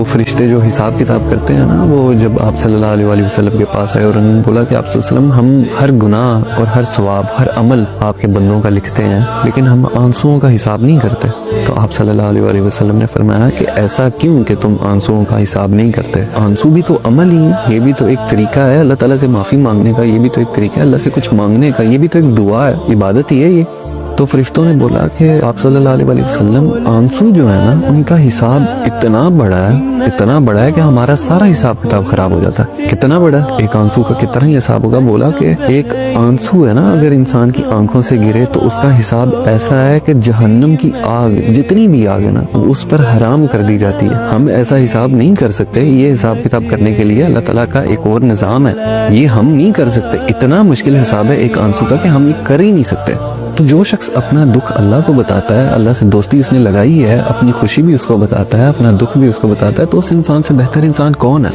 وہ فرشتے جو حساب کتاب کرتے ہیں نا، وہ جب آپ صلی اللہ علیہ وآلہ وسلم کے پاس آئے اور انہوں نے بولا کہ آپ صلی اللہ علیہ وسلم ہم ہر گناہ اور ہر ثواب ہر عمل آپ کے بندوں کا لکھتے ہیں، لیکن ہم آنسوؤں کا حساب نہیں کرتے. تو آپ صلی اللہ علیہ وآلہ وسلم نے فرمایا کہ ایسا کیوں کہ تم آنسوؤں کا حساب نہیں کرتے؟ آنسو بھی تو عمل ہی ہے، یہ بھی تو ایک طریقہ ہے اللہ تعالیٰ سے معافی مانگنے کا، یہ بھی تو ایک طریقہ ہے اللہ سے کچھ مانگنے کا، یہ بھی تو ایک دعا ہے، عبادت ہی ہے یہ. تو فرشتوں نے بولا کہ آپ صلی اللہ علیہ وآلہ وسلم آنسو جو ہے نا ان کا حساب اتنا بڑا ہے کہ ہمارا سارا حساب کتاب خراب ہو جاتا ہے. کتنا بڑا؟ ایک آنسو کا کتنا ہی حساب ہوگا. بولا کہ ایک آنسو ہے نا اگر انسان کی آنکھوں سے گرے تو اس کا حساب ایسا ہے کہ جہنم کی آگ جتنی بھی آگ ہے نا اس پر حرام کر دی جاتی ہے. ہم ایسا حساب نہیں کر سکتے. یہ حساب کتاب کرنے کے لیے اللہ تعالیٰ کا ایک اور نظام ہے، یہ ہم نہیں کر سکتے. اتنا مشکل حساب ہے ایک آنسو کا کہ ہم یہ کر ہی نہیں سکتے. تو جو شخص اپنا دکھ اللہ کو بتاتا ہے، اللہ سے دوستی اس نے لگائی ہے، اپنی خوشی بھی اس کو بتاتا ہے، اپنا دکھ بھی اس کو بتاتا ہے، تو اس انسان سے بہتر انسان کون ہے؟